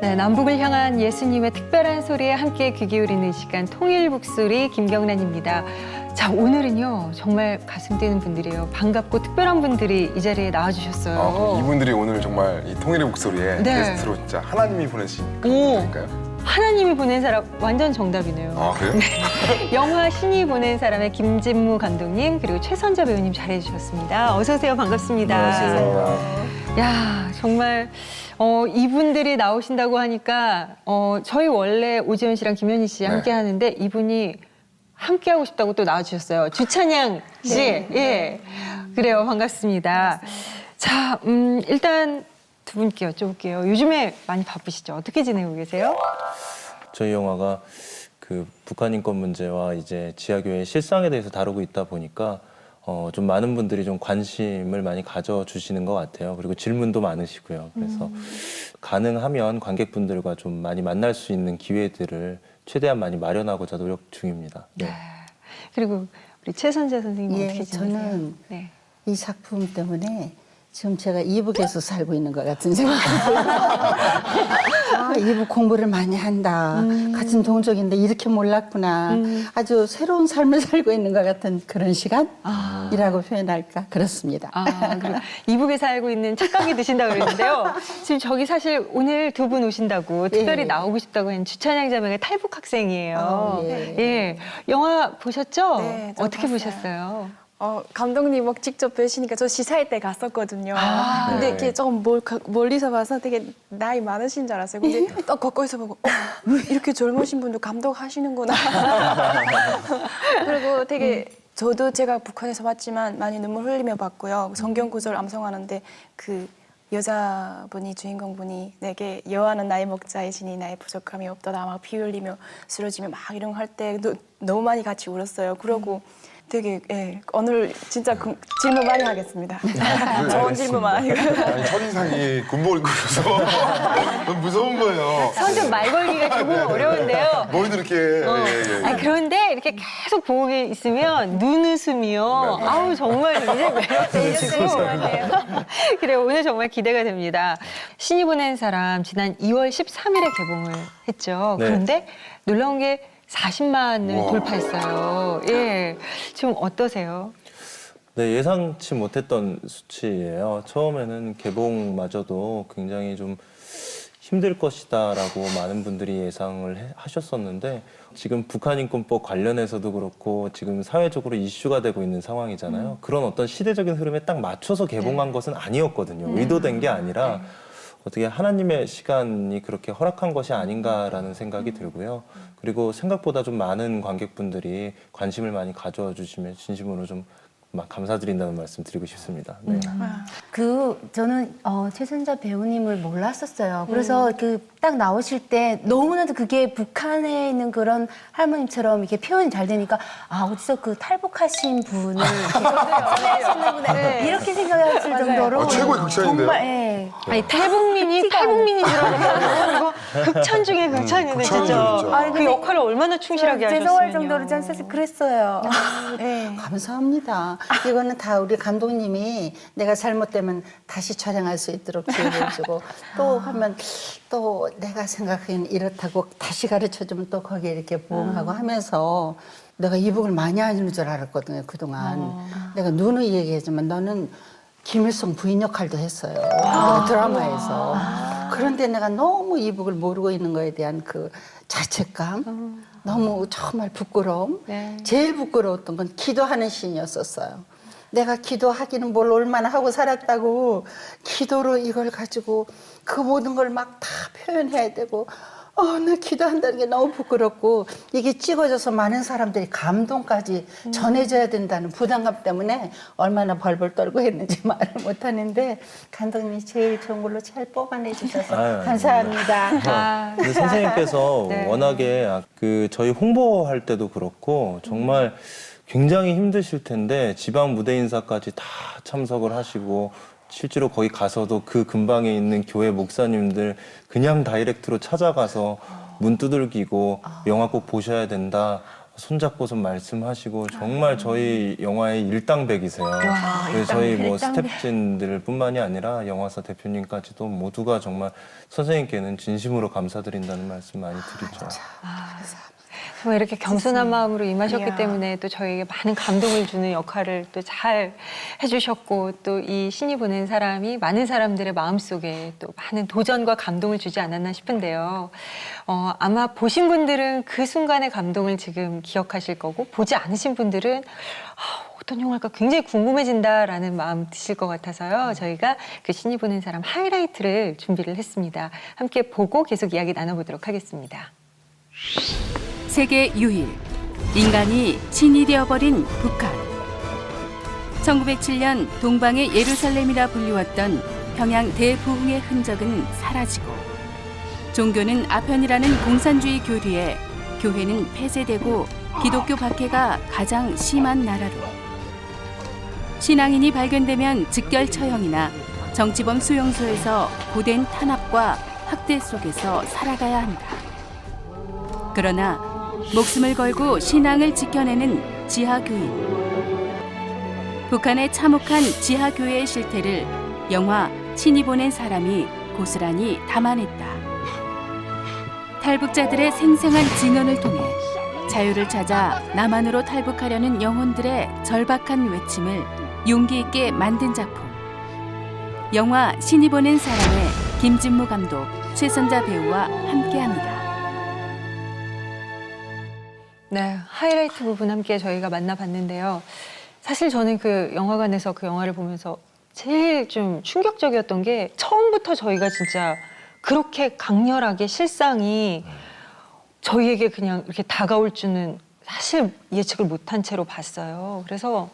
네, 남북을 향한 예수님의 특별한 소리에 함께 귀 기울이는 시간 통일북소리 김경란입니다. 자, 오늘은요 정말 가슴 뛰는 분들이에요. 반갑고 특별한 분들이 이 자리에 나와주셨어요. 이분들이 오늘 정말 이 통일의 목소리에 네. 게스트로 진짜 하나님이 보내신 오. 분일까요? 하나님이 보낸 사람 완전 정답이네요. 아, 그래요? 영화 신이 보낸 사람의 김진무 감독님 그리고 최선자 배우님 잘해주셨습니다. 어서 오세요. 반갑습니다. 안녕하세요. 야, 정말 이분들이 나오신다고 하니까 저희 원래 오지연 씨랑 김현희 씨 함께 하는데 이분이 함께 하고 싶다고 또 나와주셨어요. 주찬양 씨. 네. 예. 그래요. 반갑습니다. 자, 일단 두 분께 여쭤볼게요. 요즘에 많이 바쁘시죠? 어떻게 지내고 계세요? 저희 영화가 그 북한 인권 문제와 이제 지하교회의 실상에 대해서 다루고 있다 보니까 좀 많은 분들이 좀 관심을 많이 가져주시는 것 같아요. 그리고 질문도 많으시고요. 그래서 가능하면 관객분들과 좀 많이 만날 수 있는 기회들을 최대한 많이 마련하고자 노력 중입니다. 네. 그리고 우리 최선자 선생님 예, 어떻게 지내세요? 저는 네. 이 작품 때문에 지금 제가 이북에서 살고 있는 것 같은 생각이 들어요. 아, 이북 공부를 많이 한다. 같은 동족인데 이렇게 몰랐구나. 아주 새로운 삶을 살고 있는 것 같은 그런 시간이라고 표현할까? 그렇습니다. 그리고 이북에 살고 있는 착각이 드신다고 그러는데요. 지금 저기 사실 오늘 두 분 오신다고 특별히 예. 나오고 싶다고 한 주찬양 자매가 탈북 학생이에요. 예. 예. 영화 보셨죠? 네, 저 어떻게 봤어요. 보셨어요? 감독님 막 직접 뵈시니까 저 시사회 때 갔었거든요. 근데 네. 이렇게 조금 멀리서 봐서 되게 나이 많으신 줄 알았어요. 근데 딱 가까이서 보고 이렇게 젊으신 분도 감독하시는구나. 그리고 되게 저도 제가 북한에서 봤지만 많이 눈물 흘리며 봤고요. 성경 구절 암송하는데 그 여자분이 주인공분이 내게 여호와는 나의 목자이시니 나의 부족함이 없도다 막 피 흘리며 쓰러지며 막 이런 거 할 때 너무 많이 같이 울었어요. 그러고 되게 오늘 진짜 질문 많이 하겠습니다. 좋은 질문만 아니고. 아니, 첫인상이 군복을 입고 오셔서 너무 무서운 거예요. 선좀 말 걸기가 조금 어려운데요. 머리도 이렇게 예. 아니, 그런데 이렇게 계속 보고 있으면 눈웃음이요. 네. 아우 정말 굉장히 매력적이시고. 그래요. 오늘 정말 기대가 됩니다. 신이 보낸 사람 지난 2월 13일에 개봉을 했죠. 네. 그런데 놀라운 게 40만을 우와. 돌파했어요. 예. 지금 어떠세요? 네, 예상치 못했던 수치예요. 처음에는 개봉마저도 굉장히 좀 힘들 것이다라고 많은 분들이 예상을 하셨었는데 지금 북한인권법 관련해서도 그렇고 지금 사회적으로 이슈가 되고 있는 상황이잖아요. 그런 어떤 시대적인 흐름에 딱 맞춰서 개봉한 것은 아니었거든요. 의도된 게 아니라 어떻게 하나님의 시간이 그렇게 허락한 것이 아닌가라는 생각이 들고요. 그리고 생각보다 좀 많은 관객분들이 관심을 많이 가져주시면 진심으로 좀 감사드린다는 말씀 드리고 싶습니다. 네. 저는 최선자 배우님을 몰랐었어요. 그래서 딱 나오실 때 너무나도 그게 북한에 있는 그런 할머님처럼 이렇게 표현이 잘 되니까 어디서 그 탈북하신 분을 이렇게 생각했을 정도로 최고의 극찬인데요? 정말 예. 아니 탈북민이 탈북민인 줄 알았어요. 그리고 극찬 중에 극찬이네 극찬이죠, 진짜. 진짜. 그 역할을 얼마나 충실하게 하셨으면요. 죄송할 정도로 전 사실 그랬어요. 감사합니다. 이거는 다 우리 감독님이 내가 잘못되면 다시 촬영할 수 있도록 기회를 주고 또 하면 또 내가 생각하기엔 이렇다고 다시 가르쳐주면 또 거기에 이렇게 부응하고 하면서 내가 이북을 많이 하는 줄 알았거든요, 그동안. 내가 누누이 얘기하지만 너는 김일성 부인 역할도 했어요. 그 드라마에서. 그런데 내가 너무 이북을 모르고 있는 거에 대한 그 자책감, 너무 정말 부끄러움. 네. 제일 부끄러웠던 건 기도하는 신이었었어요. 내가 기도하기는 뭘 얼마나 하고 살았다고 기도로 이걸 가지고 그 모든 걸 막 다 표현해야 되고 나 기도한다는 게 너무 부끄럽고 이게 찍어져서 많은 사람들이 감동까지 전해져야 된다는 부담감 때문에 얼마나 벌벌 떨고 했는지 말을 못하는데 감독님이 제일 좋은 걸로 잘 뽑아내 주셔서 감사합니다. 근데 선생님께서 네. 워낙에 저희 홍보할 때도 그렇고 정말 굉장히 힘드실 텐데 지방 무대 인사까지 다 참석을 하시고 실제로 거기 가서도 그 근방에 있는 교회 목사님들 그냥 다이렉트로 찾아가서 문 두들기고 영화 꼭 보셔야 된다. 손잡고서 말씀하시고 정말 저희 영화의 일당백이세요. 그래서 저희 뭐 스태프진들뿐만이 아니라 영화사 대표님까지도 모두가 정말 선생님께는 진심으로 감사드린다는 말씀 많이 드리죠. 정말 이렇게 겸손한 마음으로 임하셨기 때문에 또 저희에게 많은 감동을 주는 역할을 또 잘 해주셨고 또 이 신이 보낸 사람이 많은 사람들의 마음속에 또 많은 도전과 감동을 주지 않았나 싶은데요. 아마 보신 분들은 그 순간의 감동을 지금 기억하실 거고 보지 않으신 분들은 어떤 영화일까 굉장히 궁금해진다라는 마음 드실 것 같아서요. 저희가 그 신이 보낸 사람 하이라이트를 준비를 했습니다. 함께 보고 계속 이야기 나눠보도록 하겠습니다. 세계 유일, 인간이 신이 되어버린 북한. 1907년 동방의 예루살렘이라 불리웠던 평양 대부흥의 흔적은 사라지고 종교는 아편이라는 공산주의 교리에 교회는 폐쇄되고 기독교 박해가 가장 심한 나라로 신앙인이 발견되면 즉결 처형이나 정치범 수용소에서 고된 탄압과 학대 속에서 살아가야 한다. 그러나 목숨을 걸고 신앙을 지켜내는 지하교인. 북한의 참혹한 지하교회의 실태를 영화 신이 보낸 사람이 고스란히 담아냈다. 탈북자들의 생생한 증언을 통해 자유를 찾아 남한으로 탈북하려는 영혼들의 절박한 외침을 용기 있게 만든 작품. 영화 신이 보낸 사람의 김진무 감독, 최선자 배우와 함께합니다. 네, 하이라이트 부분 함께 저희가 만나봤는데요. 사실 저는 그 영화관에서 그 영화를 보면서 제일 좀 충격적이었던 게 처음부터 저희가 진짜 그렇게 강렬하게 실상이 저희에게 그냥 이렇게 다가올 줄은 사실 예측을 못한 채로 봤어요. 그래서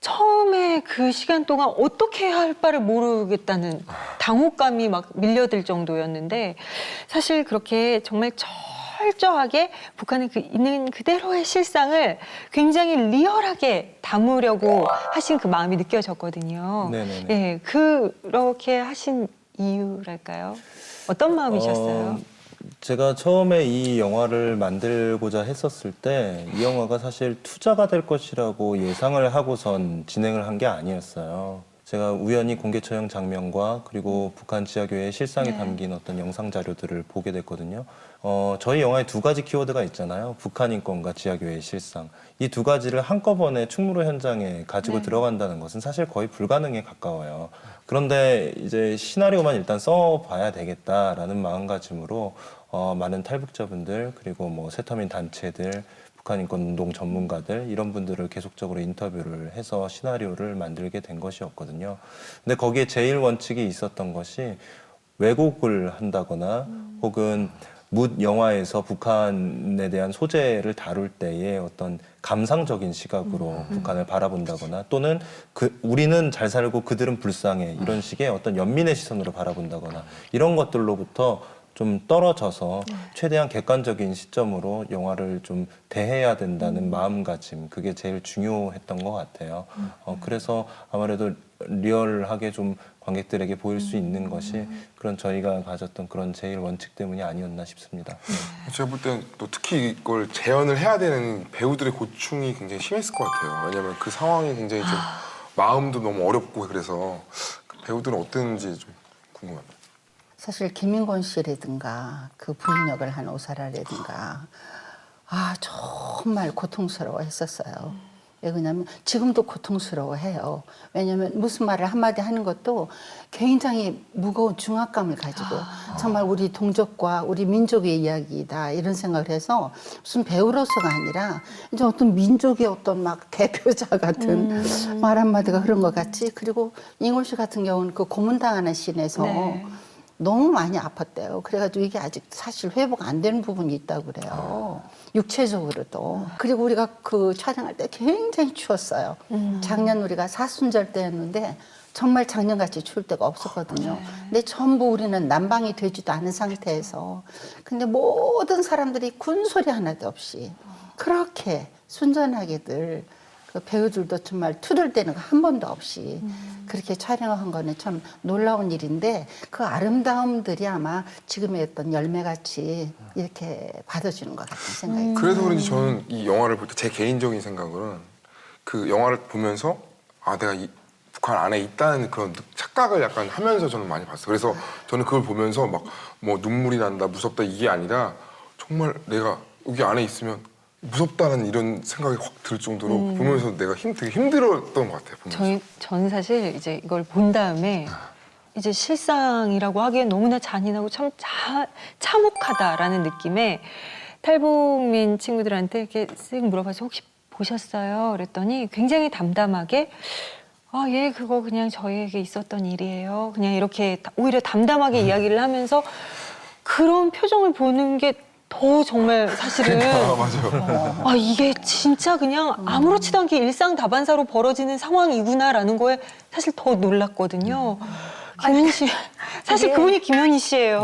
처음에 그 시간 동안 어떻게 해야 할 바를 모르겠다는 당혹감이 막 밀려들 정도였는데 사실 그렇게 정말 철저하게 북한의 그 있는 그대로의 실상을 굉장히 리얼하게 담으려고 하신 그 마음이 느껴졌거든요. 네네네. 예, 그렇게 하신 이유랄까요? 어떤 마음이셨어요? 제가 처음에 이 영화를 만들고자 했었을 때 이 영화가 사실 투자가 될 것이라고 예상을 하고선 진행을 한 게 아니었어요. 제가 우연히 공개 처형 장면과 그리고 북한 지하교회의 실상이 담긴 어떤 영상 자료들을 보게 됐거든요. 저희 영화에 두 가지 키워드가 있잖아요. 북한 인권과 지하교회의 실상. 이 두 가지를 한꺼번에 충무로 현장에 가지고 들어간다는 것은 사실 거의 불가능에 가까워요. 그런데 이제 시나리오만 일단 써봐야 되겠다라는 마음가짐으로 많은 탈북자분들 그리고 뭐 새터민 단체들 북한 인권 운동 전문가들 이런 분들을 계속적으로 인터뷰를 해서 시나리오를 만들게 된 것이었거든요. 근데 거기에 제일 원칙이 있었던 것이 왜곡을 한다거나 혹은 묻 영화에서 북한에 대한 소재를 다룰 때의 어떤 감상적인 시각으로 북한을 바라본다거나 또는 우리는 잘 살고 그들은 불쌍해 이런 식의 어떤 연민의 시선으로 바라본다거나 이런 것들로부터 좀 떨어져서 최대한 객관적인 시점으로 영화를 좀 대해야 된다는 마음가짐 그게 제일 중요했던 것 같아요. 그래서 아무래도 리얼하게 좀 관객들에게 보일 수 있는 것이 그런 저희가 가졌던 그런 제일 원칙 때문이 아니었나 싶습니다. 제가 볼 땐 또 특히 이걸 재현을 해야 되는 배우들의 고충이 굉장히 심했을 것 같아요. 왜냐하면 그 상황이 굉장히 좀 마음도 너무 어렵고 그래서 그 배우들은 어땠는지 좀 궁금합니다. 사실 김인권 씨라든가 그 부인역을 한 오사라라든가 정말 고통스러워했었어요. 왜 그러냐면 지금도 고통스러워해요. 왜냐하면 무슨 말을 한마디 하는 것도 굉장히 무거운 중압감을 가지고 정말 우리 동족과 우리 민족의 이야기다 이런 생각을 해서 무슨 배우로서가 아니라 이제 어떤 민족의 어떤 막 대표자 같은 말 한마디가 그런 것 같이 그리고 인권 씨 같은 경우는 그 고문당하는 씬에서 너무 많이 아팠대요. 그래가지고 이게 아직 사실 회복 안 되는 부분이 있다고 그래요. 육체적으로도. 그리고 우리가 그 촬영할 때 굉장히 추웠어요. 작년 우리가 사순절 때였는데 정말 작년같이 추울 때가 없었거든요. 근데 전부 우리는 난방이 되지도 않은 상태에서 근데 모든 사람들이 군소리 하나도 없이 그렇게 순전하게들 그 배우들도 정말 투덜대는 거 한 번도 없이 그렇게 촬영한 거는 참 놀라운 일인데 그 아름다움들이 아마 지금의 어떤 열매같이 이렇게 받아주는 것 같은 생각이 그래서 그런지 저는 이 영화를 볼 때 제 개인적인 생각은 그 영화를 보면서 아 내가 이 북한 안에 있다는 그런 착각을 약간 하면서 저는 많이 봤어요. 그래서 저는 그걸 보면서 막 뭐 눈물이 난다, 무섭다 이게 아니라 정말 내가 여기 안에 있으면 무섭다는 이런 생각이 확 들 정도로 보면서 내가 되게 힘들었던 것 같아요. 보면서. 저는 사실 이제 이걸 본 다음에 이제 실상이라고 하기엔 너무나 잔인하고 참 참혹하다라는 느낌에 탈북민 친구들한테 이렇게 쓱 물어봐서 혹시 보셨어요? 그랬더니 굉장히 담담하게 아, 예, 그거 그냥 저희에게 있었던 일이에요. 그냥 이렇게 오히려 담담하게 이야기를 하면서 그런 표정을 보는 게 더 정말 사실은 맞아요. 아, 이게 진짜 그냥 아무렇지도 않게 일상 다반사로 벌어지는 상황이구나라는 거에 사실 더 놀랐거든요. 김현희 씨, 사실 그분이 김현희 씨예요.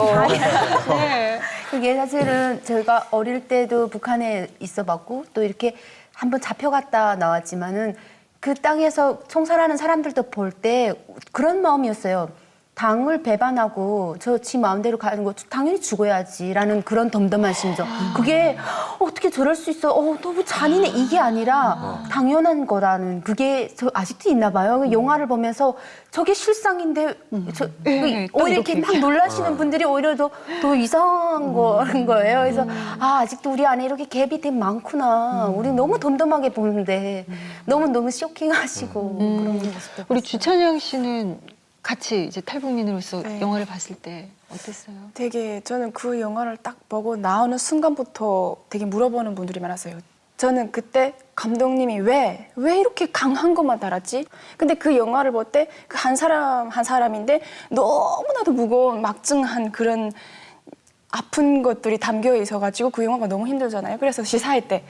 네. 그게 사실은 저희가 어릴 때도 북한에 있어봤고 또 이렇게 한번 잡혀갔다 나왔지만은 그 땅에서 총살하는 사람들도 볼 때 그런 마음이었어요. 당을 배반하고 저 지 마음대로 가는 거 당연히 죽어야지라는 그런 덤덤한 심정. 그게 어떻게 저럴 수 있어? 너무 잔인해. 이게 아니라 당연한 거라는 그게 저 아직도 있나 봐요. 그 영화를 보면서 저게 실상인데 네, 또 오히려 이렇게 막 놀라시는 분들이 오히려 더 이상한 거예요. 그래서 아직도 우리 안에 이렇게 갭이 되게 많구나. 우리 너무 덤덤하게 보는데 너무 쇼킹하시고 그런 모습도 우리 주찬영 씨는 같이 이제 탈북민으로서 네. 영화를 봤을 때 어땠어요? 되게 저는 그 영화를 딱 보고 나오는 순간부터 되게 물어보는 분들이 많았어요. 저는 그때 감독님이 왜 이렇게 강한 것만 달았지? 근데 그 영화를 볼 때 그 한 사람인데 너무나도 무거운 막중한 그런 아픈 것들이 담겨 있어가지고 그 영화가 너무 힘들잖아요. 그래서 시사회 때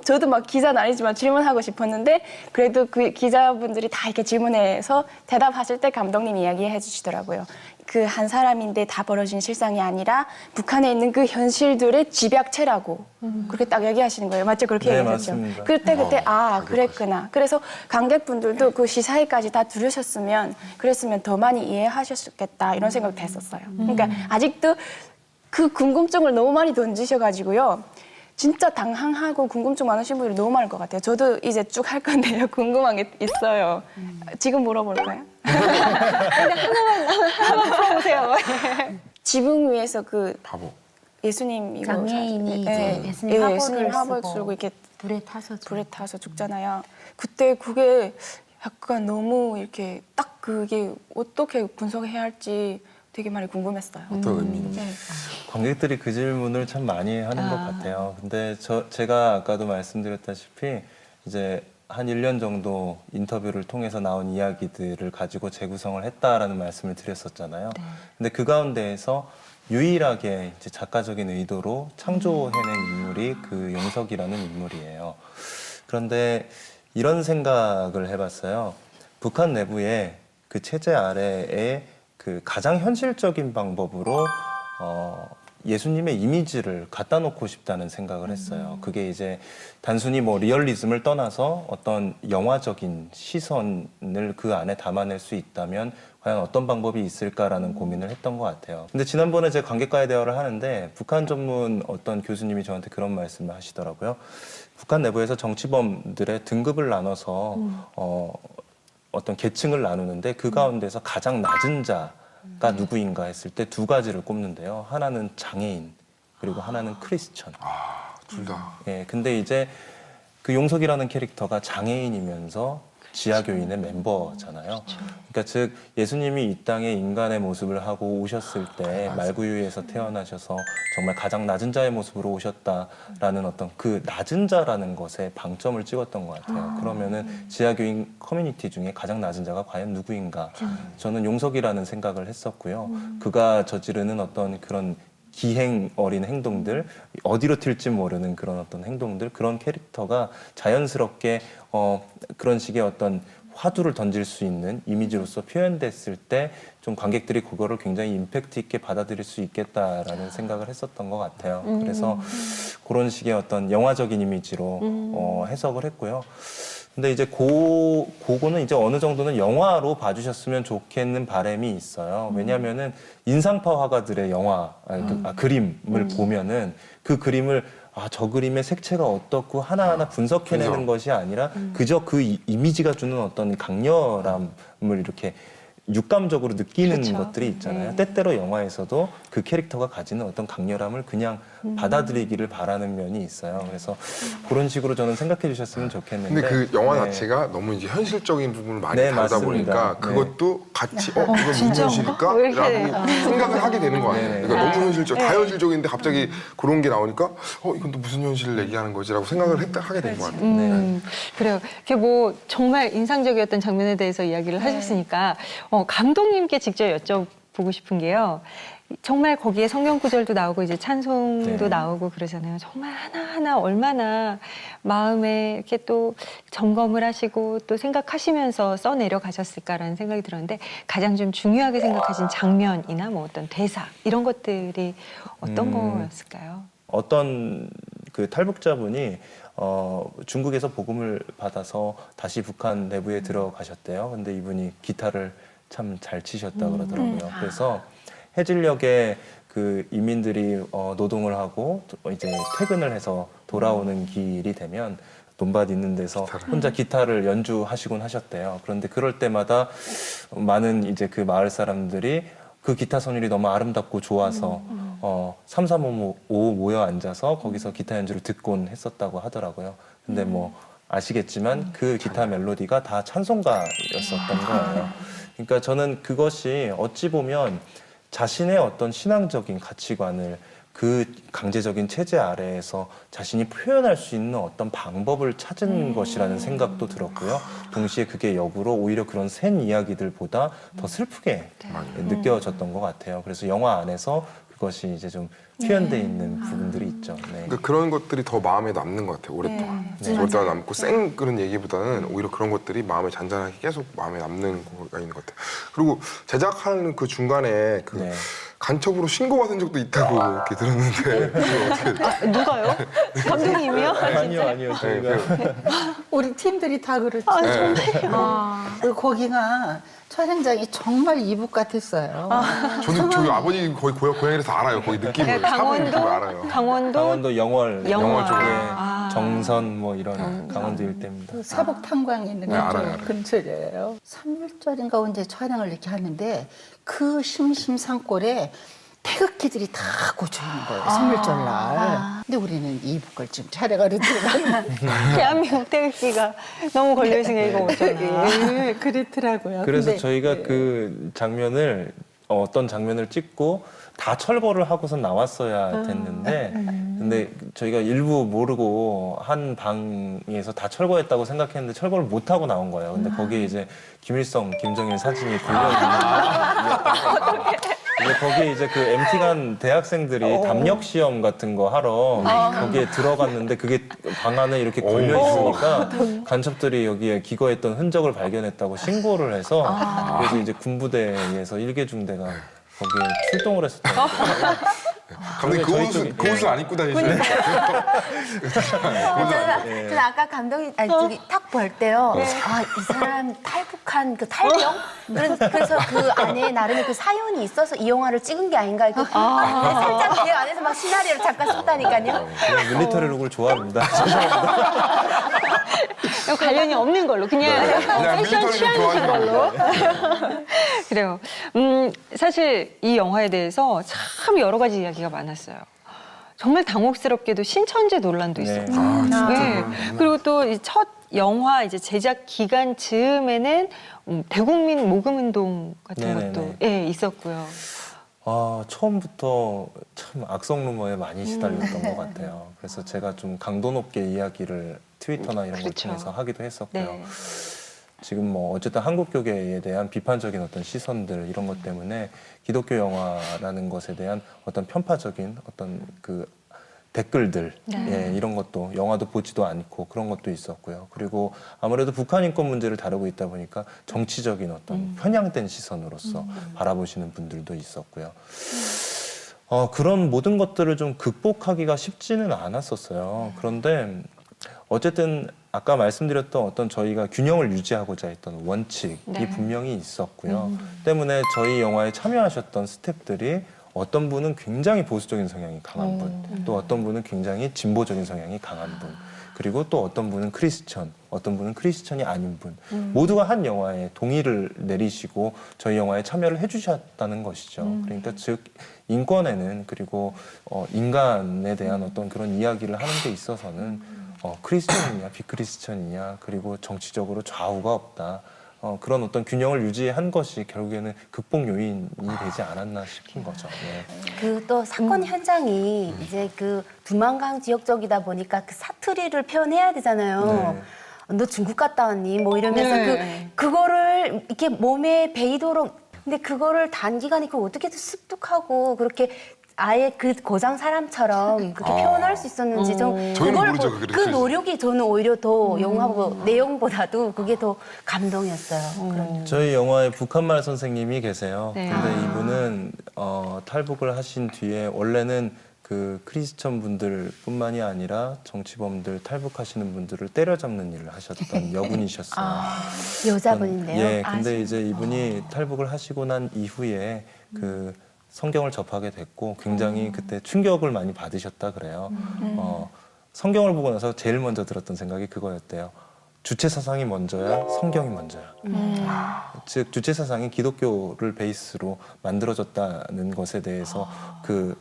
저도 막 기자는 아니지만 질문하고 싶었는데 그래도 그 기자분들이 다 이렇게 질문해서 대답하실 때 감독님이 이야기해 주시더라고요. 그 한 사람인데 다 벌어진 실상이 아니라 북한에 있는 그 현실들의 집약체라고 그렇게 딱 얘기하시는 거예요. 맞죠? 그렇게 네, 얘기하셨죠? 맞습니다. 그때 그랬구나. 그래서 관객분들도 그 시사회까지 다 들으셨으면 그랬으면 더 많이 이해하셨겠다 이런 생각도 했었어요. 그러니까 아직도 그 궁금증을 너무 많이 던지셔가지고요. 진짜 당황하고 궁금증 많으신 분들이 너무 많을 것 같아요. 저도 이제 쭉 할 건데요. 궁금한 게 있어요. 지금 물어볼까요? 근데 하나만 풀어보세요. 지붕 위에서 그 바보. 예수님 이거 장애인이 이제 네. 예수님 화보를 예수님 화보 쓰고 쓰고 이렇게 불에 타서 죽잖아요. 그때 그게 약간 너무 이렇게 딱 그게 어떻게 분석해야 할지 되게 많이 궁금했어요. 어떤 의미? 네. 관객들이 그 질문을 참 많이 하는 것 같아요. 근데 제가 아까도 말씀드렸다시피 이제 한 1년 정도 인터뷰를 통해서 나온 이야기들을 가지고 재구성을 했다라는 말씀을 드렸었잖아요. 근데 그 가운데에서 유일하게 이제 작가적인 의도로 창조해낸 인물이 그 용석이라는 인물이에요. 그런데 이런 생각을 해봤어요. 북한 내부에 그 체제 아래에 그 가장 현실적인 방법으로 예수님의 이미지를 갖다 놓고 싶다는 생각을 했어요. 그게 이제 단순히 뭐 리얼리즘을 떠나서 어떤 영화적인 시선을 그 안에 담아낼 수 있다면 과연 어떤 방법이 있을까라는 고민을 했던 것 같아요. 근데 지난번에 제가 관객과의 대화를 하는데 북한 전문 어떤 교수님이 저한테 그런 말씀을 하시더라고요. 북한 내부에서 정치범들의 등급을 나눠서 어떤 계층을 나누는데 그 가운데서 가장 낮은 자가 누구인가 했을 때 두 가지를 꼽는데요. 하나는 장애인, 그리고 하나는 크리스천. 둘 다. 예, 근데 이제 그 용석이라는 캐릭터가 장애인이면서 지하교인의 멤버잖아요. 그러니까 즉 예수님이 이 땅에 인간의 모습을 하고 오셨을 때 말구유에서 태어나셔서 정말 가장 낮은 자의 모습으로 오셨다라는 어떤 그 낮은 자라는 것에 방점을 찍었던 것 같아요. 그러면은 지하교인 커뮤니티 중에 가장 낮은 자가 과연 누구인가? 저는 용석이라는 생각을 했었고요. 그가 저지르는 어떤 그런 기행 어린 행동들, 어디로 튈지 모르는 그런 어떤 행동들, 그런 캐릭터가 자연스럽게 그런 식의 어떤 화두를 던질 수 있는 이미지로서 표현됐을 때 좀 관객들이 그거를 굉장히 임팩트 있게 받아들일 수 있겠다라는 생각을 했었던 것 같아요. 그래서 그런 식의 어떤 영화적인 이미지로 해석을 했고요. 근데 이제 그거는 이제 어느 정도는 영화로 봐주셨으면 좋겠는 바람이 있어요. 왜냐하면은 인상파 화가들의 그림을 보면은 그 그림을 저 그림의 색채가 어떻고 하나하나 분석해내는 것이 아니라 그저 그 이미지가 주는 어떤 강렬함을 이렇게 육감적으로 느끼는 그렇죠. 것들이 있잖아요. 때때로 영화에서도 그 캐릭터가 가지는 어떤 강렬함을 그냥 받아들이기를 바라는 면이 있어요. 그래서 그런 식으로 저는 생각해 주셨으면 좋겠는데. 근데 그 영화 네. 자체가 너무 이제 현실적인 부분을 많이 네, 다루다 맞습니다. 보니까 네. 그것도 같이 이건 무슨 진짜? 현실일까? 왜 이렇게 라고 생각을 하게 되는 거 같아요. 네. 그러니까 너무 현실적, 다 현실적인데 갑자기 그런 게 나오니까 이건 또 무슨 현실을 얘기하는 거지라고 생각을 하게 된 것 같아요. 그래요. 이렇게 뭐 정말 인상적이었던 장면에 대해서 이야기를 하셨으니까 감독님께 직접 여쭤보고 싶은 게요. 정말 거기에 성경 구절도 나오고 이제 찬송도 네. 나오고 그러잖아요. 정말 하나하나 얼마나 마음에 이렇게 또 점검을 하시고 또 생각하시면서 써내려 가셨을까라는 생각이 들었는데 가장 좀 중요하게 생각하신 장면이나 뭐 어떤 대사 이런 것들이 어떤 거였을까요? 어떤 그 탈북자분이 중국에서 복음을 받아서 다시 북한 내부에 들어가셨대요. 근데 이분이 기타를 참 잘 치셨다 그러더라고요. 그래서 해질녘에 그 이민들이 노동을 하고 이제 퇴근을 해서 돌아오는 길이 되면 논밭 있는 데서 혼자 기타를 연주하시곤 하셨대요. 그런데 그럴 때마다 많은 이제 그 마을 사람들이 그 기타 선율이 너무 아름답고 좋아서 335 모여 앉아서 거기서 기타 연주를 듣곤 했었다고 하더라고요. 근데 뭐 아시겠지만 그 기타 멜로디가 다 찬송가였었던 거예요. 그러니까 저는 그것이 어찌 보면 자신의 어떤 신앙적인 가치관을 그 강제적인 체제 아래에서 자신이 표현할 수 있는 어떤 방법을 찾은 것이라는 생각도 들었고요. 동시에 그게 역으로 오히려 그런 센 이야기들보다 더 슬프게 느껴졌던 것 같아요. 그래서 영화 안에서 그것이 이제 좀 표현돼 있는 부분들이 있죠. 네. 그러니까 그런 것들이 더 마음에 남는 것 같아요. 오랫동안. 오랫동안 남고 생 그런 얘기보다는 오히려 그런 것들이 마음에 잔잔하게 계속 마음에 남는 거가 있는 것 같아요. 그리고 제작하는 그 중간에 그 네. 간첩으로 신고받은 적도 있다고 이렇게 들었는데 그거 어떻게 누가요? 감독님이요? 아니요. 저희가 우리 팀들이 다 그렇죠. 그리고 거기가 촬영장이 정말 이북 같았어요. 저도 저희 아버지 거의 고향이라서 알아요. 거기 느낌을 사부의 느낌을 알아요. 강원도 영월 영월. 쪽에 아. 정선 뭐 이런 강원도 일대입니다. 그 사북 탄광에 있는 네, 알아요. 근처예요. 3일절인가 언제 촬영을 이렇게 하는데 그 심심산골에 태극기들이 다 꽂혀 있는 거예요. 3일절 날. 근데 우리는 이북을 지금 촬영하러 들어가는 대한민국 태극기가 너무 걸려 있으니까 이거 어쩌나. 예, 그렇더라고요. 그래서 근데 저희가 그 장면을 어떤 장면을 찍고 다 철거를 하고선 나왔어야 됐는데 근데 저희가 일부 모르고 한 방에서 다 철거했다고 생각했는데 철거를 못 하고 나온 거예요. 근데 거기에 이제 김일성, 김정일 사진이 걸려 있는 근데 거기에 이제 그 MT 간 대학생들이 담력 시험 같은 거 하러 거기에 들어갔는데 그게 방 안에 이렇게 걸려 있으니까 간첩들이 여기에 기거했던 흔적을 발견했다고 신고를 해서 그래서 이제 군부대에서 1개 중대가 거기에 출동을 했었던 거예요. 감독님 그 옷을 안 입고 다니시는 저는 아까 감독이 탁 볼 때요. 이 사람 탈북한 그 탈병? 그래서 그 안에 나름의 그 사연이 있어서 이 영화를 찍은 게 아닌가 이렇게 살짝 그 안에서 막 시나리오를 잠깐 썼다니까요. 그냥 밀리터리 룩을 좋아합니다. 관련이 없는 걸로 그냥 패션 밀리터리 좀 취향이신 좋아하시는 걸로. 그래요. 사실 이 영화에 대해서 참 여러 가지 이야기가 많았어요. 정말 당혹스럽게도 신천지 논란도 있었고, 네. 그리고 또 첫 영화 이제 제작 기간 즈음에는 대국민 모금 운동 같은 네네네. 것도 있었고요. 처음부터 참 악성 루머에 많이 시달렸던 것 같아요. 그래서 제가 좀 강도 높게 이야기를 트위터나 이런 걸 그렇죠. 통해서 하기도 했었고요. 네. 지금 뭐 어쨌든 한국교계에 대한 비판적인 어떤 시선들 이런 것 때문에 기독교 영화라는 것에 대한 어떤 편파적인 어떤 그 댓글들 이런 것도 영화도 보지도 않고 그런 것도 있었고요. 그리고 아무래도 북한 인권 문제를 다루고 있다 보니까 정치적인 어떤 편향된 시선으로서 바라보시는 분들도 있었고요. 그런 모든 것들을 좀 극복하기가 쉽지는 않았었어요. 그런데 어쨌든 아까 말씀드렸던 어떤 저희가 균형을 유지하고자 했던 원칙이 네. 분명히 있었고요. 때문에 저희 영화에 참여하셨던 스태프들이 어떤 분은 굉장히 보수적인 성향이 강한 분, 또 어떤 분은 굉장히 진보적인 성향이 강한 분, 그리고 또 어떤 분은 크리스천, 어떤 분은 크리스천이 아닌 분, 모두가 한 영화에 동의를 내리시고 저희 영화에 참여를 해주셨다는 것이죠. 그러니까 즉 인권에는 그리고 인간에 대한 어떤 그런 이야기를 하는 데 있어서는 크리스천이냐 비크리스천이냐 그리고 정치적으로 좌우가 없다. 그런 어떤 균형을 유지한 것이 결국에는 극복 요인이 되지 않았나 싶은 거죠. 네. 그 또 사건 현장이 이제 그 두만강 지역 쪽이다 보니까 그 사투리를 표현해야 되잖아요. 너 중국 갔다 왔니? 뭐 이러면서 네. 그거를 이렇게 몸에 배이도록 근데 그거를 단기간에 그걸 어떻게 습득하고 그렇게 아예 그 고장 사람처럼 그렇게 표현할 수 있었는지 좀 저희는 그걸 모르죠, 그 그래서. 노력이 저는 오히려 더 영화보 내용보다도 그게 더 감동이었어요. 그런. 저희 영화에 북한말 선생님이 계세요. 네. 근데 이분은 탈북을 하신 뒤에 원래는 그 크리스천 분들뿐만이 아니라 정치범들 탈북하시는 분들을 때려잡는 일을 하셨던 여분이셨어요. 여자분인데요. 예, 근데 이제 이분이 탈북을 하시고 난 이후에 그 성경을 접하게 됐고 굉장히 그때 충격을 많이 받으셨다 그래요. 성경을 보고 나서 제일 먼저 들었던 생각이 그거였대요. 주체 사상이 먼저야, 성경이 먼저야. 즉 주체 사상이 기독교를 베이스로 만들어졌다는 것에 대해서 그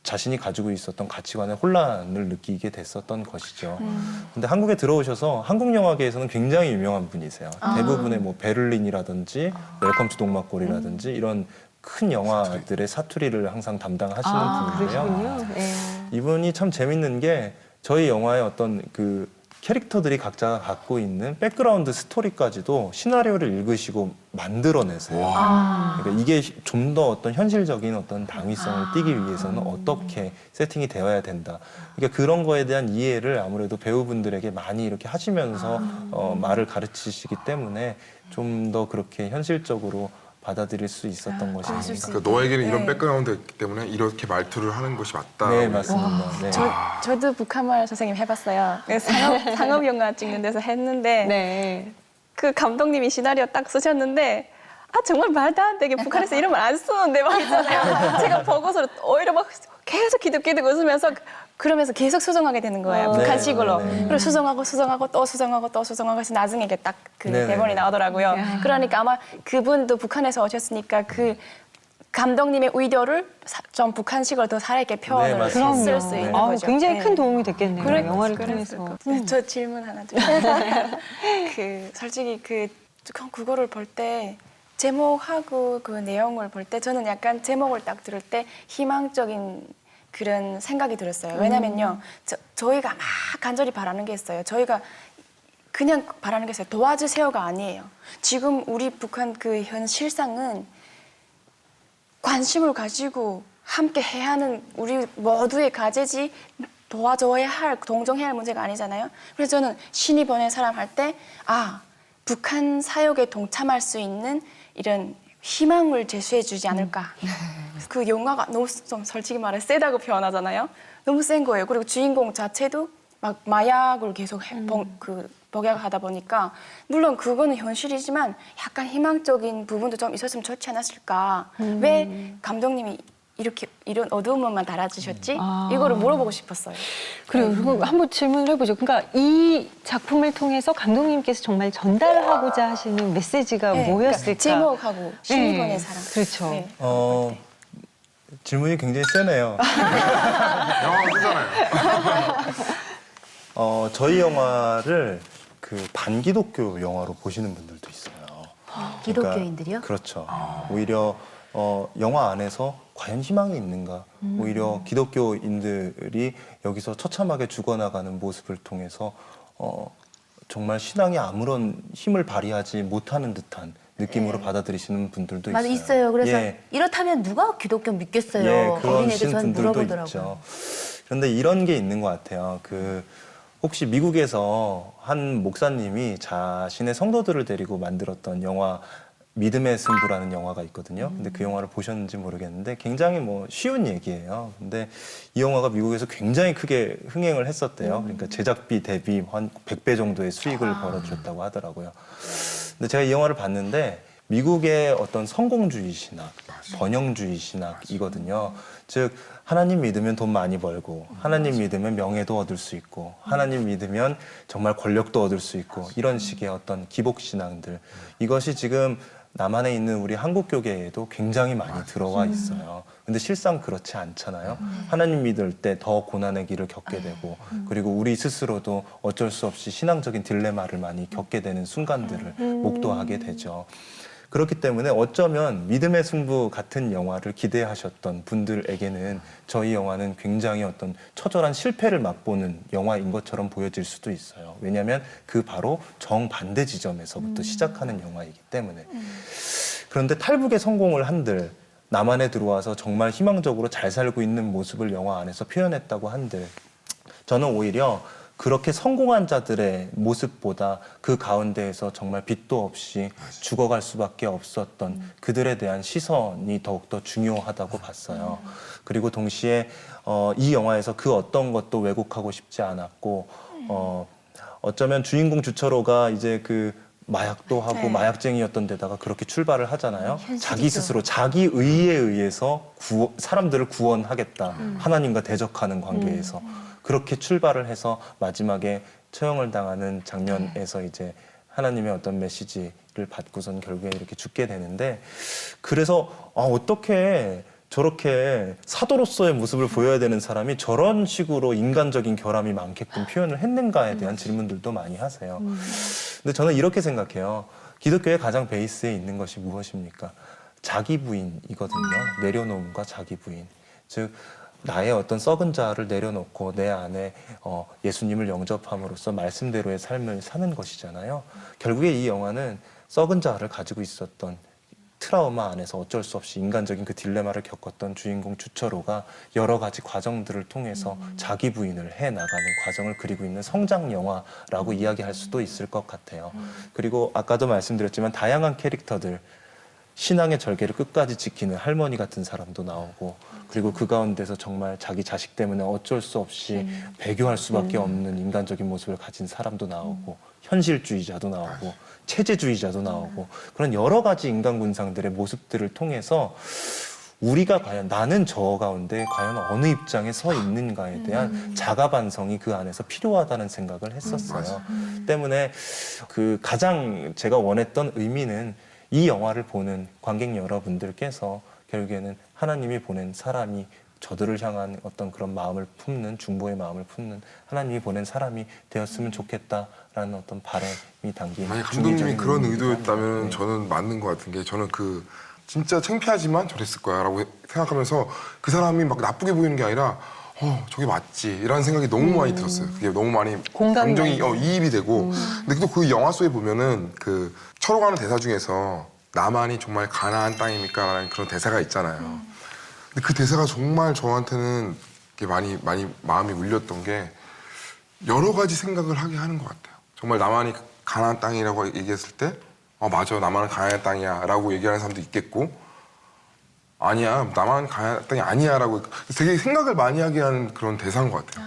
자신이 가지고 있었던 가치관의 혼란을 느끼게 됐었던 것이죠. 근데 한국에 들어오셔서 한국 영화계에서는 굉장히 유명한 분이세요. 대부분의 뭐 베를린이라든지 웰컴 투 동막골이라든지 이런 큰 영화들의 사투리를 항상 담당하시는 분인데요. 그러시군요. 네. 이분이 참 재밌는 게 저희 영화의 어떤 그 캐릭터들이 각자가 갖고 있는 백그라운드 스토리까지도 시나리오를 읽으시고 만들어내세요. 그러니까 이게 좀 더 어떤 현실적인 어떤 당위성을 띠기 위해서는 어떻게 세팅이 되어야 된다. 그러니까 그런 거에 대한 이해를 아무래도 배우분들에게 많이 이렇게 하시면서 말을 가르치시기 때문에 좀 더 그렇게 현실적으로 받아들일 수 있었던 것이 아닌가. 그러니까 너에게는 이런 백그라운드가 있기 때문에 이렇게 말투를 하는 것이 맞다. 네, 맞습니다. 네. 저도 북한말 선생님 해봤어요. 상업 영화 찍는 데서 했는데 네. 그 감독님이 시나리오 딱 쓰셨는데 정말 말도 안 되게 북한에서 이런 말 안 쓰는데 막 있잖아요. 제가 보고서 오히려 막 계속 기득기득 웃으면서 그러면서 계속 수정하게 되는 거예요. 네, 북한식으로. 네, 네. 그리고 수정하고 또 수정하고 또 수정하고 해서 나중에 이게 딱 그 네, 네, 대본이 네. 나오더라고요. 그러니까 아마 그분도 북한에서 오셨으니까 그 감독님의 의도를 좀 북한식으로 더 살아있게 표현을 맞습니다. 쓸 수 있는 아우, 거죠. 굉장히 네. 큰 도움이 됐겠네요. 그래, 영화를 그랬을 통해서. 것. 저 질문 하나 드릴게요. 그 솔직히 그거를 볼 때 제목하고 그 내용을 볼 때 저는 약간 제목을 딱 들을 때 희망적인 그런 생각이 들었어요. 왜냐면요, 저희가 막 간절히 바라는 게 있어요. 저희가 그냥 바라는 게 있어요. 도와주세요가 아니에요. 지금 우리 북한 그 현실상은 관심을 가지고 함께 해야 하는 우리 모두의 과제지 도와줘야 할, 동정해야 할 문제가 아니잖아요. 그래서 저는 신이 보낸 사람 할 때 북한 사역에 동참할 수 있는 이런 희망을 제시해 주지 않을까. 그 영화가 너무 좀 솔직히 말해 세다고 표현하잖아요. 너무 센 거예요. 그리고 주인공 자체도 막 마약을 계속 복약하다 보니까 물론 그거는 현실이지만 약간 희망적인 부분도 좀 있었으면 좋지 않았을까. 왜 감독님이 이렇게 이런 어두움만 달아주셨지? 이거를 물어보고 싶었어요. 그래요. 그리고 한번 질문을 해보죠. 그러니까 이 작품을 통해서 감독님께서 정말 전달하고자 하시는 메시지가 네, 뭐였을까? 그러니까 제목하고 신이 보낸 네, 사람. 그렇죠. 네. 질문이 굉장히 세네요. 영화가 쓰잖아요. 저희 영화를 그 반기독교 영화로 보시는 분들도 있어요. 기독교인들이요? 그렇죠. 오히려 영화 안에서 과연 희망이 있는가? 오히려 기독교인들이 여기서 처참하게 죽어나가는 모습을 통해서 정말 신앙이 아무런 힘을 발휘하지 못하는 듯한 느낌으로 받아들이시는 분들도 맞아, 있어요. 있어요. 그래서 예. 이렇다면 누가 기독교 믿겠어요? 예, 그런 어린애들 저는 분들도 물어보더라고요. 있죠. 그런데 이런 게 있는 것 같아요. 혹시 미국에서 한 목사님이 자신의 성도들을 데리고 만들었던 영화 믿음의 승부라는 영화가 있거든요. 근데 그 영화를 보셨는지 모르겠는데 굉장히 뭐 쉬운 얘기예요. 근데 이 영화가 미국에서 굉장히 크게 흥행을 했었대요. 그러니까 제작비 대비 한 100배 정도의 수익을 벌어줬다고 하더라고요. 근데 제가 이 영화를 봤는데 미국의 어떤 성공주의 신학, 번영주의 신학이거든요. 즉 하나님 믿으면 돈 많이 벌고 하나님 믿으면 명예도 얻을 수 있고 하나님 믿으면 정말 권력도 얻을 수 있고 이런 식의 어떤 기복 신앙들, 이것이 지금 남한에 있는 우리 한국교계에도 굉장히 많이 들어와 있어요. 근데 실상 그렇지 않잖아요. 하나님 믿을 때 더 고난의 길을 겪게 되고 그리고 우리 스스로도 어쩔 수 없이 신앙적인 딜레마를 많이 겪게 되는 순간들을 목도하게 되죠. 그렇기 때문에 어쩌면 믿음의 승부 같은 영화를 기대하셨던 분들에게는 저희 영화는 굉장히 어떤 처절한 실패를 맛보는 영화인 것처럼 보여질 수도 있어요. 왜냐하면 그 바로 정반대 지점에서부터 시작하는 영화이기 때문에. 그런데 탈북에 성공을 한들 남한에 들어와서 정말 희망적으로 잘 살고 있는 모습을 영화 안에서 표현했다고 한들 저는 오히려 그렇게 성공한 자들의 모습보다 그 가운데에서 정말 빛도 없이 죽어갈 수밖에 없었던 그들에 대한 시선이 더욱더 중요하다고 봤어요. 그리고 동시에 이 영화에서 그 어떤 것도 왜곡하고 싶지 않았고 어쩌면 주인공 주철호가 이제 그 마약도 하고 네. 마약쟁이였던 데다가 그렇게 출발을 하잖아요. 자기 스스로 자기 의에 의해서 사람들을 구원하겠다. 하나님과 대적하는 관계에서. 그렇게 출발을 해서 마지막에 처형을 당하는 장면에서 이제 하나님의 어떤 메시지를 받고선 결국에 이렇게 죽게 되는데, 그래서 어떻게 저렇게 사도로서의 모습을 보여야 되는 사람이 저런 식으로 인간적인 결함이 많게끔 표현을 했는가에 대한 질문들도 많이 하세요. 근데 저는 이렇게 생각해요. 기독교의 가장 베이스에 있는 것이 무엇입니까? 자기 부인이거든요. 내려놓음과 자기 부인. 즉 나의 어떤 썩은 자아를 내려놓고 내 안에 예수님을 영접함으로써 말씀대로의 삶을 사는 것이잖아요. 결국에 이 영화는 썩은 자아를 가지고 있었던 트라우마 안에서 어쩔 수 없이 인간적인 그 딜레마를 겪었던 주인공 주철호가 여러 가지 과정들을 통해서 자기 부인을 해나가는 과정을 그리고 있는 성장 영화라고 이야기할 수도 있을 것 같아요. 그리고 아까도 말씀드렸지만 다양한 캐릭터들, 신앙의 절개를 끝까지 지키는 할머니 같은 사람도 나오고, 그리고 그 가운데서 정말 자기 자식 때문에 어쩔 수 없이 배교할 수밖에 없는 인간적인 모습을 가진 사람도 나오고, 현실주의자도 나오고, 체제주의자도 나오고, 그런 여러 가지 인간 군상들의 모습들을 통해서 우리가 과연 나는 저 가운데 과연 어느 입장에 서 있는가에 대한 자가 반성이 그 안에서 필요하다는 생각을 했었어요. 때문에 그 가장 제가 원했던 의미는 이 영화를 보는 관객 여러분들께서 결국에는 하나님이 보낸 사람이, 저들을 향한 어떤 그런 마음을 품는, 중보의 마음을 품는 하나님이 보낸 사람이 되었으면 좋겠다라는 어떤 바람이 담긴. 만약 감독님이 그런 의도였다면 네. 저는 맞는 것 같은 게, 저는 그 진짜 창피하지만 저랬을 거야 라고 생각하면서 그 사람이 막 나쁘게 보이는 게 아니라 저게 맞지 이라는 생각이 너무 많이 들었어요. 그게 너무 많이 공감이 감정이 많이 이입이 되고. 근데 또 그 영화 속에 보면은 그 철호가 하는 대사 중에서 나만이 정말 가나안 땅입니까? 라는 그런 대사가 있잖아요. 근데 그 대사가 정말 저한테는 많이 마음이 울렸던 게, 여러 가지 생각을 하게 하는 것 같아요. 정말 나만이 가나안 땅이라고 얘기했을 때 맞아, 나만은 가나안 땅이야 라고 얘기하는 사람도 있겠고, 아니야, 나만 가나안 땅이 아니야 라고 되게 생각을 많이 하게 하는 그런 대사인 것 같아요.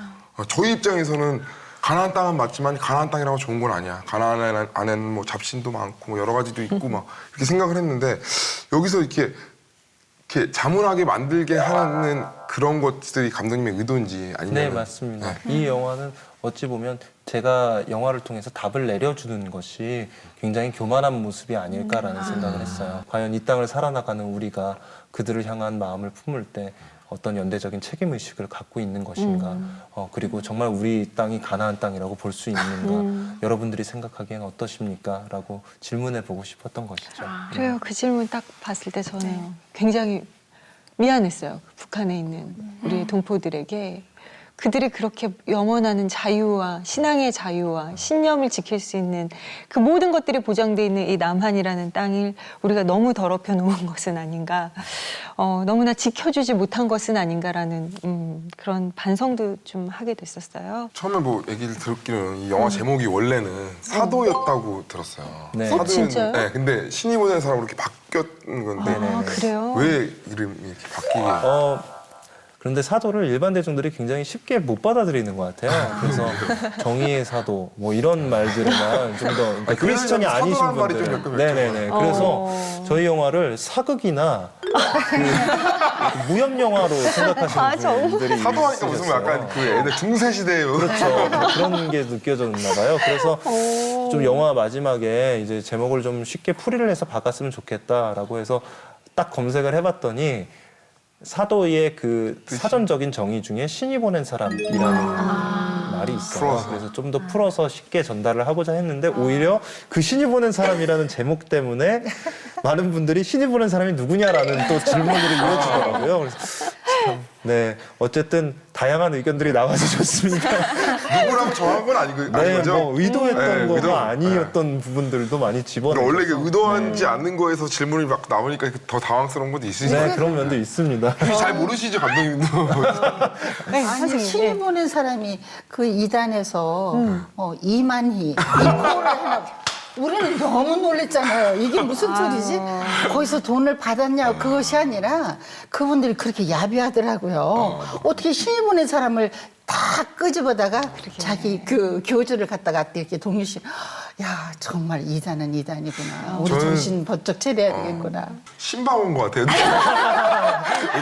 저희 입장에서는 가나안 땅은 맞지만 가나안 땅이라고 좋은 건 아니야. 가나안 안에는 뭐 잡신도 많고 여러 가지도 있고 막 이렇게 생각을 했는데, 여기서 이렇게 자문하게 만들게 하는 그런 것들이 감독님의 의도인지 아니면. 네, 맞습니다. 이 영화는 어찌 보면 제가 영화를 통해서 답을 내려주는 것이 굉장히 교만한 모습이 아닐까라는 생각을 했어요. 과연 이 땅을 살아나가는 우리가 그들을 향한 마음을 품을 때 어떤 연대적인 책임의식을 갖고 있는 것인가, 그리고 정말 우리 땅이 가나안 땅이라고 볼 수 있는가, 여러분들이 생각하기엔 어떠십니까? 라고 질문해보고 싶었던 것이죠. 그래요. 그 질문 딱 봤을 때 저는 굉장히 미안했어요. 북한에 있는 우리 동포들에게 그들이 그렇게 염원하는 자유와 신앙의 자유와 신념을 지킬 수 있는 그 모든 것들이 보장되어 있는 이 남한이라는 땅을 우리가 너무 더럽혀 놓은 것은 아닌가, 너무나 지켜주지 못한 것은 아닌가라는 그런 반성도 좀 하게 됐었어요. 처음에 뭐 얘기를 들었기로는 이 영화 제목이 원래는 사도였다고 들었어요. 네. 진짜요? 네, 근데 신이 보낸 사람으로 이렇게 바뀌었는 건데 아, 그래요? 왜 이름이 이렇게 바뀌게? 그런데 사도를 일반 대중들이 굉장히 쉽게 못 받아들이는 것 같아요. 그래서 정의의 사도 뭐 이런 말들만 좀 더 그러니까 크리스천이 아니신 사도란 말이 좀 분들. 약간 네네네. 그래서 저희 영화를 사극이나 그 무협 영화로 생각하시는 분들이 사도하니까 무슨 있으셨어요. 약간 그 애들 중세 시대의 그렇죠. 그런 게 느껴졌나 봐요. 그래서 좀 영화 마지막에 이제 제목을 좀 쉽게 풀이를 해서 바꿨으면 좋겠다라고 해서 딱 검색을 해봤더니 사도의 그 사전적인 정의 중에 신이 보낸 사람이라는 말이 있어요. 풀어서. 그래서 좀 더 풀어서 쉽게 전달을 하고자 했는데 오히려 그 신이 보낸 사람이라는 제목 때문에 많은 분들이 신이 보낸 사람이 누구냐라는 또 질문으로 이어지더라고요. 그래서 참, 네, 어쨌든 다양한 의견들이 나와서 좋습니다. 누구라고 정한 건 아닌 네, 거죠? 뭐 의도했던 네, 거가 아니었던 부분들도 많이 집어넣어서 원래 이게 의도하지 않는 거에서 질문이 막 나오니까 더 당황스러운 것도 있으시죠? 네, 그런 면도 있습니다. 혹시 잘 모르시죠, 감독님도? 네, 아니 선생님. 신이 보낸 사람이 그 이단에서 이만희 이 꼴을 해놔. 우리는 너무 놀랬잖아요. 이게 무슨 소리지? 거기서 돈을 받았냐 그것이 아니라 그분들이 그렇게 야비하더라고요. 어떻게 신이 보낸 사람을 다 끄집어다가 자기 그 교주를 갖다가 이렇게 동유시. 야 정말 이단은 이단이구나. 우리 저는- 정신 번쩍 차려야 되겠구나. 신방온 것 같아요.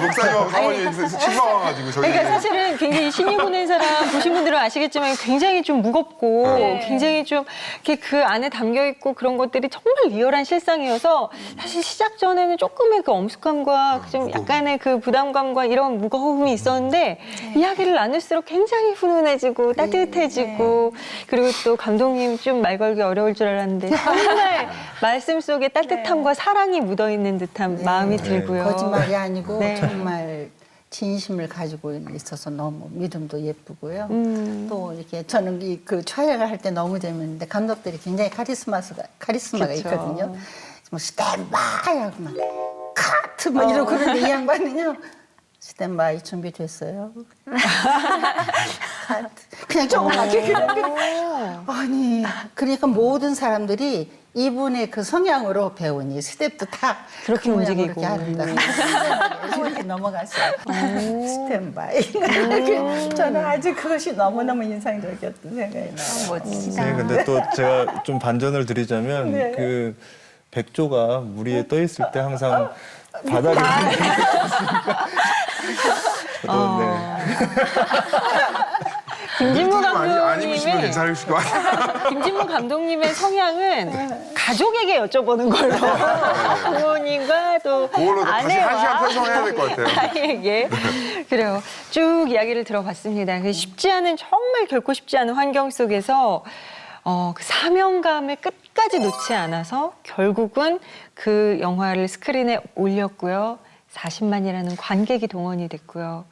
목사님하고 사모님이 신방와가지고 저희 그러니까 사실은 굉장히 신이 보낸 사람 보신 분들은 아시겠지만 굉장히 좀 무겁고 굉장히 좀 이렇게 그 안에 담겨 있고 그런 것들이 정말 리얼한 실상이어서 사실 시작 전에는 조금의 그 엄숙함과 좀 약간의 그 부담감과 이런 무거움이 있었는데 이야기를 나눌수록 굉장히 훈훈해지고 따뜻해지고 그리고 또 감독님 좀 말 걸기 어려울 줄 알았는데 정말 말씀 속에 따뜻함과 사랑이 묻어 있는 듯한 마음이 들고요. 거짓말이 아니고 네. 정말 진심을 가지고 있어서 너무 믿음도 예쁘고요. 또 이렇게 저는 이 그 촬영을 할 때 너무 재밌는데 감독들이 굉장히 카리스마가 그쵸. 있거든요. 뭐 스탠바이 하고 막 카트 막 이러고 그러는데 이 양반은요. 스탠바이 준비됐어요. 카트. 그냥 조그맣게 그냥. 아니 그러니까 모든 사람들이 이분의 그 성향으로 배우니 스텝도 다 그렇게 그 모양으로 움직이고. 이렇게 하는다. 이렇게 넘어갔어요. 스탠바이. 저는 아주 그것이 너무너무 인상적이었던 생각이 나요. 네, 근데 또 제가 좀 반전을 드리자면 네. 그 백조가 물 위에 떠 있을 때 항상 바닥에 저도 김진무 안 입으시면 감독님의 괜찮으실 것 같아요. 김진무 감독님의 성향은 가족에게 여쭤보는 걸로 부모님과 또 그걸로 다시 아내와 한 시간 편성해야 될 것 같아요. 아이에게 그래요. 쭉 이야기를 들어봤습니다. 쉽지 않은 정말 결코 쉽지 않은 환경 속에서 그 사명감을 끝까지 놓지 않아서 결국은 그 영화를 스크린에 올렸고요. 40만이라는 관객이 동원이 됐고요.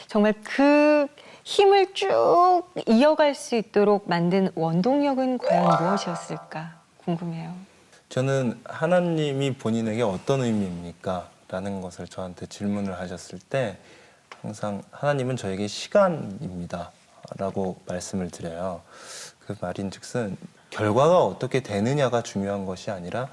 정말 그 힘을 쭉 이어갈 수 있도록 만든 원동력은 과연 무엇이었을까 궁금해요. 저는 하나님이 본인에게 어떤 의미입니까? 라는 것을 저한테 질문을 하셨을 때 항상 하나님은 저에게 시간입니다. 라고 말씀을 드려요. 그 말인즉슨 결과가 어떻게 되느냐가 중요한 것이 아니라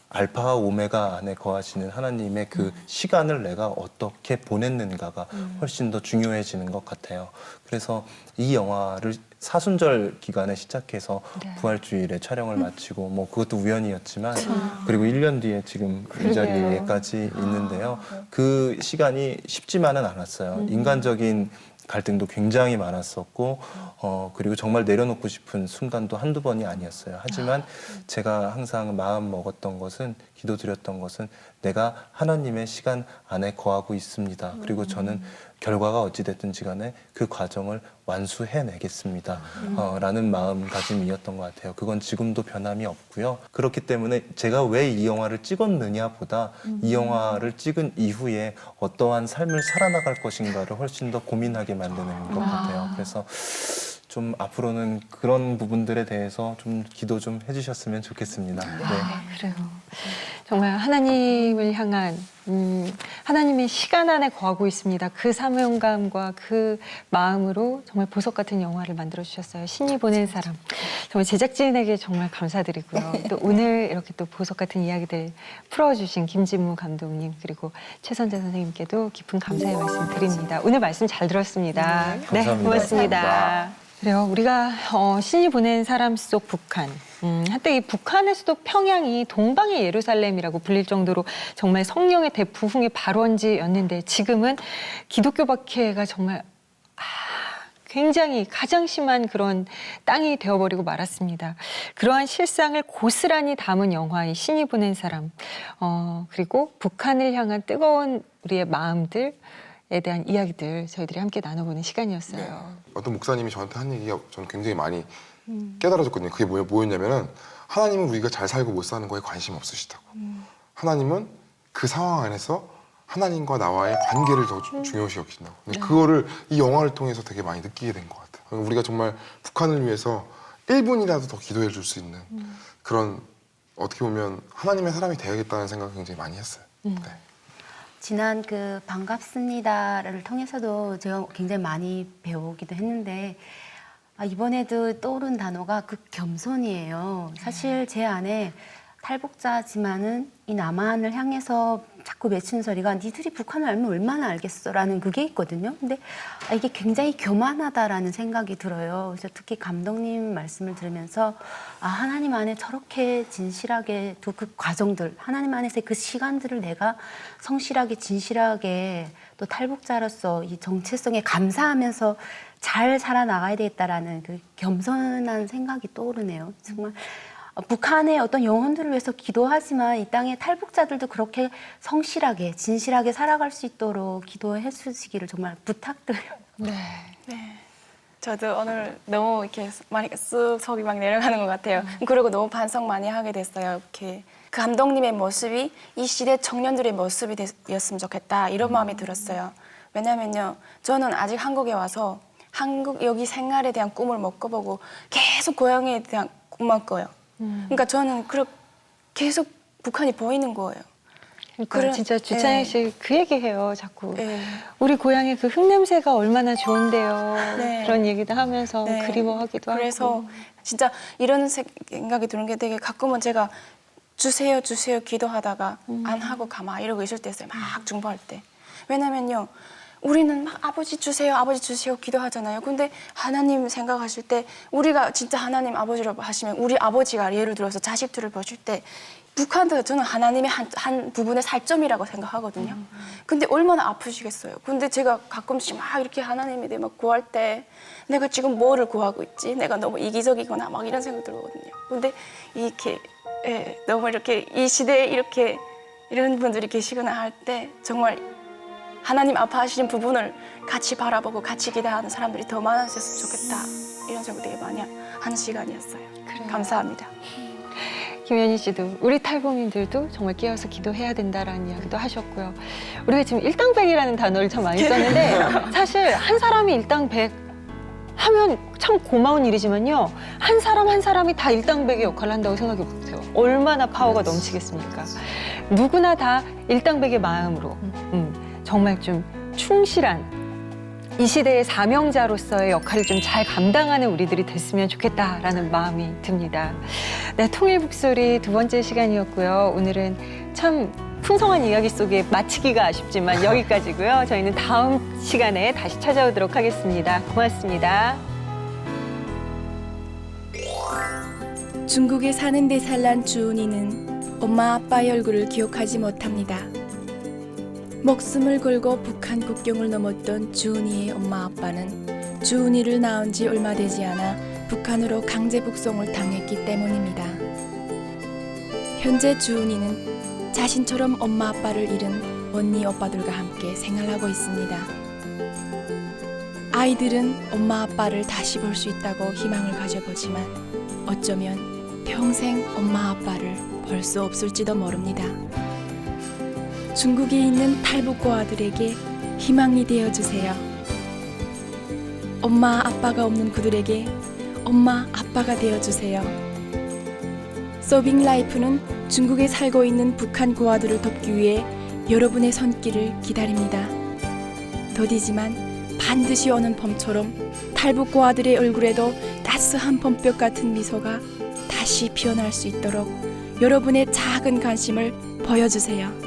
알파와 오메가 안에 거하시는 하나님의 그 시간을 내가 어떻게 보냈는가가 훨씬 더 중요해지는 것 같아요. 그래서 이 영화를 사순절 기간에 시작해서 부활주일에 촬영을 마치고 뭐 그것도 우연이었지만 그리고 1년 뒤에 지금 이 자리에까지 있는데요. 그 시간이 쉽지만은 않았어요. 인간적인 갈등도 굉장히 많았었고 그리고 정말 내려놓고 싶은 순간도 한두 번이 아니었어요. 하지만 제가 항상 마음 먹었던 것은 기도드렸던 것은 내가 하나님의 시간 안에 거하고 있습니다. 그리고 저는 결과가 어찌됐든지 간에 그 과정을 완수해내겠습니다. 라는 마음가짐이었던 것 같아요. 그건 지금도 변함이 없고요. 그렇기 때문에 제가 왜 이 영화를 찍었느냐보다 이 영화를 찍은 이후에 어떠한 삶을 살아나갈 것인가를 훨씬 더 고민하게 만드는 것 같아요. 그래서 좀 앞으로는 그런 부분들에 대해서 좀 기도 좀 해주셨으면 좋겠습니다. 네. 그래요. 정말 하나님을 향한 하나님의 시간 안에 거하고 있습니다. 그 사명감과 그 마음으로 정말 보석 같은 영화를 만들어 주셨어요. 신이 보낸 사람. 정말 제작진에게 정말 감사드리고요. 또 오늘 이렇게 또 보석 같은 이야기들 풀어주신 김진무 감독님 그리고 최선재 선생님께도 깊은 감사의 말씀 드립니다. 오늘 말씀 잘 들었습니다. 네, 감사합니다. 고맙습니다. 그래요. 우리가 신이 보낸 사람 속 북한. 한때 이 북한의 수도 평양이 동방의 예루살렘이라고 불릴 정도로 정말 성령의 대부흥의 발원지였는데 지금은 기독교 박해가 정말 굉장히 가장 심한 그런 땅이 되어버리고 말았습니다. 그러한 실상을 고스란히 담은 영화의 신이 보낸 사람 그리고 북한을 향한 뜨거운 우리의 마음들에 대한 이야기들 저희들이 함께 나눠보는 시간이었어요. 네. 어떤 목사님이 저한테 한 얘기가 저는 굉장히 많이 깨달아졌거든요. 그게 뭐였냐면은 하나님은 우리가 잘 살고 못 사는 거에 관심 없으시다고. 하나님은 그 상황 안에서 하나님과 나와의 관계를 더 중요시 여기신다고. 근데 그거를 이 영화를 통해서 되게 많이 느끼게 된 것 같아요. 우리가 정말 북한을 위해서 1분이라도 더 기도해 줄 수 있는 그런 어떻게 보면 하나님의 사람이 되어야겠다는 생각을 굉장히 많이 했어요. 네. 지난 그 반갑습니다를 통해서도 제가 굉장히 많이 배우기도 했는데 이번에도 떠오른 단어가 그 겸손이에요. 사실 제 안에 탈북자지만은 이 남한을 향해서 자꾸 외치는 소리가 니들이 북한을 알면 얼마나 알겠어라는 그게 있거든요. 근데 이게 굉장히 교만하다라는 생각이 들어요. 그래서 특히 감독님 말씀을 들으면서 하나님 안에 저렇게 진실하게 또 그 과정들, 하나님 안에서의 그 시간들을 내가 성실하게 진실하게 또 탈북자로서 이 정체성에 감사하면서 잘 살아나가야 되겠다라는 그 겸손한 생각이 떠오르네요. 정말 북한의 어떤 영혼들을 위해서 기도하지만 이 땅의 탈북자들도 그렇게 성실하게 진실하게 살아갈 수 있도록 기도해 주시기를 정말 부탁드려요. 네. 저도 오늘 너무 이렇게 많이 쓱 속이 막 내려가는 것 같아요. 그리고 너무 반성 많이 하게 됐어요. 이렇게 그 감독님의 모습이 이 시대 청년들의 모습이 되었으면 좋겠다 이런 마음이 들었어요. 왜냐면요, 저는 아직 한국에 와서 한국 여기 생활에 대한 꿈을 못 꿔보고 계속 고향에 대한 꿈만 꿔요. 그러니까 저는 계속 북한이 보이는 거예요. 그러니까 진짜 주찬영 씨 그 얘기해요. 자꾸 네. 우리 고향의 그 흙냄새가 얼마나 좋은데요. 네. 그런 얘기도 하면서 네. 그리워하기도 그래서 하고. 진짜 이런 생각이 드는 게 되게 가끔은 제가 주세요 기도하다가 안 하고 가만 이러고 있을 때 있어요. 막 중보할 때. 왜냐면요, 우리는 막 아버지 주세요 기도하잖아요. 근데 하나님 생각하실 때 우리가 진짜 하나님 아버지라고 하시면 우리 아버지가 예를 들어서 자식들을 보실 때 북한도 저는 하나님의 한 부분의 살점이라고 생각하거든요. 근데 얼마나 아프시겠어요. 근데 제가 가끔씩 막 이렇게 하나님에 대해 막 구할 때 내가 지금 뭐를 구하고 있지? 내가 너무 이기적이거나 막 이런 생각 들거든요. 근데 이렇게 너무 이렇게 이 시대에 이렇게 이런 분들이 계시거나 할 때 정말 하나님 아파하시는 부분을 같이 바라보고 같이 기도하는 사람들이 더 많아졌으면 좋겠다. 이런 생각 되게 많이 하는 시간이었어요. 그래요. 감사합니다. 김연희 씨도 우리 탈북민들도 정말 깨어서 기도해야 된다라는 이야기도 하셨고요. 우리가 지금 일당백이라는 단어를 참 많이 썼는데 사실 한 사람이 일당백 하면 참 고마운 일이지만요. 한 사람 한 사람이 다 일당백의 역할을 한다고 생각해 보세요. 얼마나 파워가 넘치겠습니까? 누구나 다 일당백의 마음으로 정말 좀 충실한 이 시대의 사명자로서의 역할을 좀 잘 감당하는 우리들이 됐으면 좋겠다라는 마음이 듭니다. 네, 통일북소리 두 번째 시간이었고요. 오늘은 참 풍성한 이야기 속에 마치기가 아쉽지만 여기까지고요. 저희는 다음 시간에 다시 찾아오도록 하겠습니다. 고맙습니다. 중국에 사는 데 살란 주은이는 엄마 아빠의 얼굴을 기억하지 못합니다. 목숨을 걸고 북한 국경을 넘었던 주은이의 엄마 아빠는 주은이를 낳은 지 얼마 되지 않아 북한으로 강제 북송을 당했기 때문입니다. 현재 주은이는 자신처럼 엄마 아빠를 잃은 언니 오빠들과 함께 생활하고 있습니다. 아이들은 엄마 아빠를 다시 볼 수 있다고 희망을 가져보지만 어쩌면 평생 엄마 아빠를 볼 수 없을지도 모릅니다. 중국에 있는 탈북고아들에게 희망이 되어주세요. 엄마 아빠가 없는 그들에게 엄마 아빠가 되어주세요. 서빙 라이프는 중국에 살고 있는 북한 고아들을 돕기 위해 여러분의 손길을 기다립니다. 더디지만 반드시 오는 봄처럼 탈북 고아들의 얼굴에도 따스한 봄볕 같은 미소가 다시 피어날 수 있도록 여러분의 작은 관심을 보여주세요.